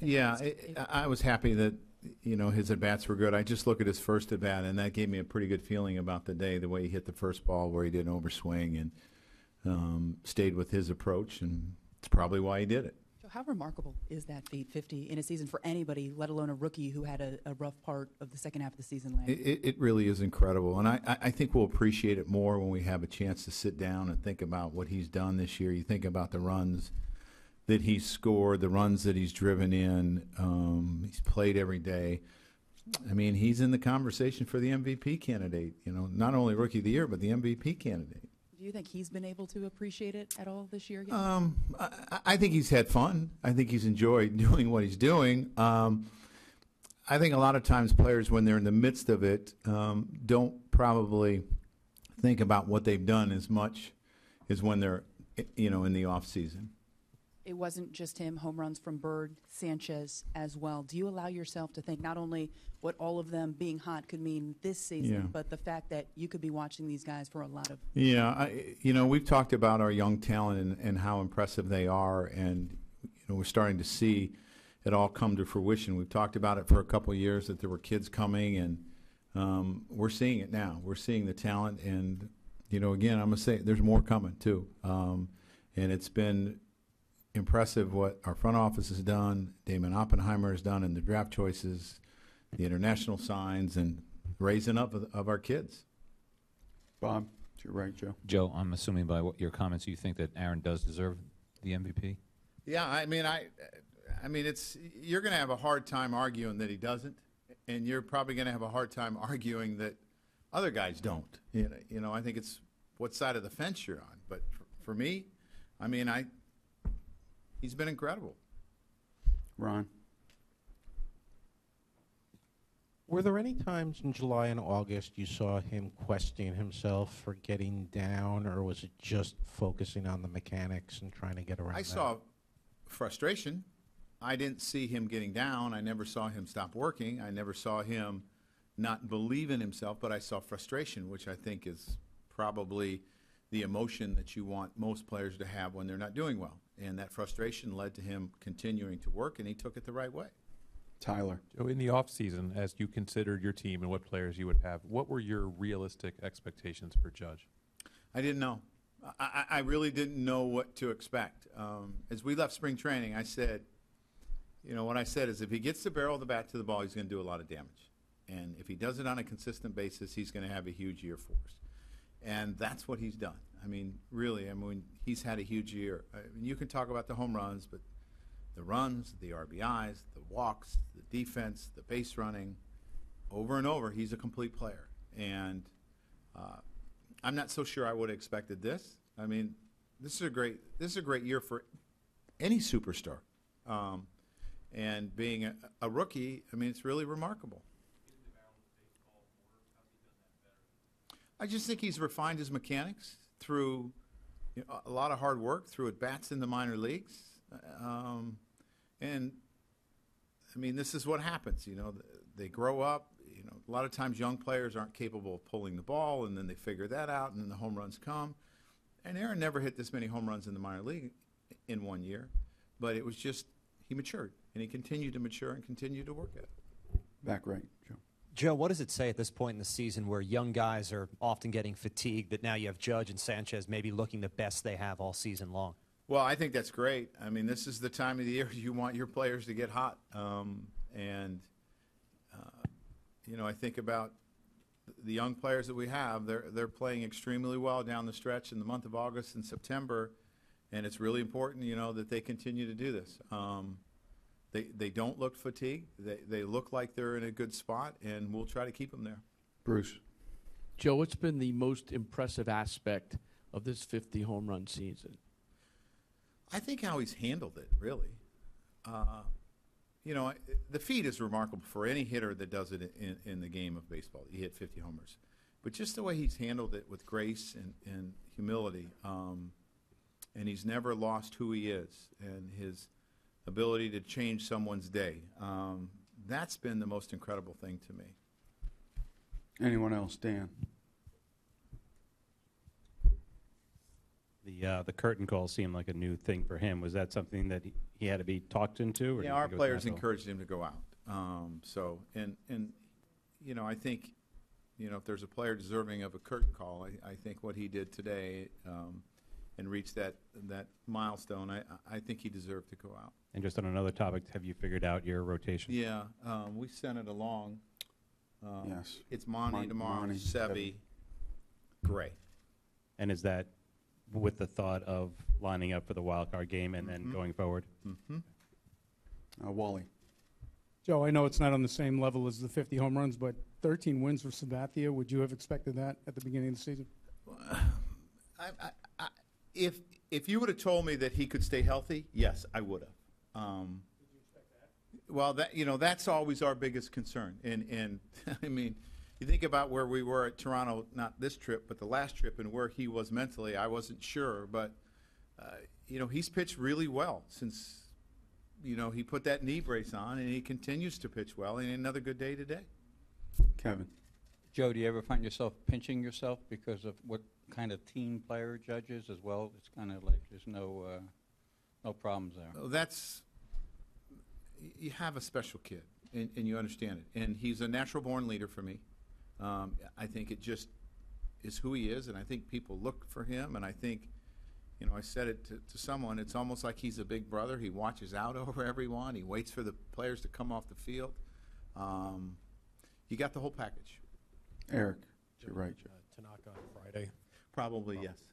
Yeah, I was happy that his at bats were good. I just look at his first at bat, and that gave me a pretty good feeling about the day. The way he hit the first ball, where he didn't overswing, and stayed with his approach, and it's probably why he did it. So how remarkable is that feat, 50 in a season for anybody, let alone a rookie who had a rough part of the second half of the season last year? It really is incredible, and I think we'll appreciate it more when we have a chance to sit down and think about what he's done this year. You think about the runs that he's scored, the runs that he's driven in. He's played every day. I mean, he's in the conversation for the MVP candidate. Not only Rookie of the Year, but the MVP candidate. Do you think he's been able to appreciate it at all this year? I think he's had fun. I think he's enjoyed doing what he's doing. I think a lot of times players, when they're in the midst of it, don't probably think about what they've done as much as when they're, in the off season. It wasn't just him, home runs from Bird, Sanchez as well. Do you allow yourself to think not only what all of them being hot could mean this season, but the fact that you could be watching these guys for a lot of... Yeah, we've talked about our young talent and how impressive they are, and we're starting to see it all come to fruition. We've talked about it for a couple of years, that there were kids coming, and we're seeing it now. We're seeing the talent, and, again, I'm going to say there's more coming, too. And it's been impressive what our front office has done, Damon Oppenheimer has done in the draft choices, the international signs, and raising up of our kids. Bob, to your right, Joe. Joe, I'm assuming by your comments you think that Aaron does deserve the MVP? Yeah, I mean, it's you're going to have a hard time arguing that he doesn't, and you're probably going to have a hard time arguing that other guys don't. I think it's what side of the fence you're on. But for me, he's been incredible. Ron? Were there any times in July and August you saw him questioning himself for getting down, or was it just focusing on the mechanics and trying to get around I saw frustration. I didn't see him getting down. I never saw him stop working. I never saw him not believe in himself, but I saw frustration, which I think is probably the emotion that you want most players to have when they're not doing well. And that frustration led to him continuing to work, and he took it the right way. Tyler. So in the offseason, as you considered your team and what players you would have, what were your realistic expectations for Judge? I didn't know. I really didn't know what to expect. As we left spring training, I said, what I said is if he gets the barrel of the bat to the ball, he's going to do a lot of damage. And if he does it on a consistent basis, he's going to have a huge year for us. And that's what he's done. Really, he's had a huge year. You can talk about the home runs, but the runs, the RBIs, the walks, the defense, the base running, over and over, he's a complete player. And I'm not so sure I would have expected this. This is a great year for any superstar. And being a rookie, it's really remarkable. I just think he's refined his mechanics through a lot of hard work, through at-bats in the minor leagues. This is what happens. They grow up. A lot of times young players aren't capable of pulling the ball, and then they figure that out, and then the home runs come. And Aaron never hit this many home runs in the minor league in 1 year, but it was just he matured, and he continued to mature and continued to work at it. Back right, Joe. Joe, what does it say at this point in the season where young guys are often getting fatigued that now you have Judge and Sanchez maybe looking the best they have all season long? Well, I think that's great. This is the time of the year you want your players to get hot. I think about the young players that we have. They're playing extremely well down the stretch in the month of August and September, and it's really important, that they continue to do this. They don't look fatigued. They look like they're in a good spot, and we'll try to keep them there. Bruce. Joe, what's been the most impressive aspect of this 50 home run season? I think how he's handled it, really. The feat is remarkable for any hitter that does it in the game of baseball. He hit 50 homers. But just the way he's handled it with grace and humility, and he's never lost who he is and his ability to change someone's day. That's been the most incredible thing to me. Anyone else? Dan. The curtain call seemed like a new thing for him. Was that something that he had to be talked into? Or Yeah, do you our think it was players natural? encouraged him to go out. I think, if there's a player deserving of a curtain call, I think what he did today and reached that milestone, I think he deserved to go out. And just on another topic, have you figured out your rotation? Yeah, we sent it along. Yes. It's Monty tomorrow, Monty, Sevi, Gray. And is that with the thought of lining up for the wild card game and then going forward? Mm-hmm. Wally. Joe, I know it's not on the same level as the 50 home runs, but 13 wins for Sabathia. Would you have expected that at the beginning of the season? If you would have told me that he could stay healthy, yes, I would have. Did you expect that? Well, that's always our biggest concern. And I mean, you think about where we were at Toronto, not this trip, but the last trip, and where he was mentally. I wasn't sure, but he's pitched really well since he put that knee brace on, and he continues to pitch well. And another good day today. Kevin. Joe, do you ever find yourself pinching yourself because of what kind of team player judges as well? It's kind of like there's no problems there. Well, you have a special kid, and you understand it. And he's a natural-born leader for me. I think it just is who he is, and I think people look for him. And I think, I said it to someone, it's almost like he's a big brother. He watches out over everyone. He waits for the players to come off the field. You got the whole package. Eric. To your right, Joe. Tanaka on Friday. Probably, yes.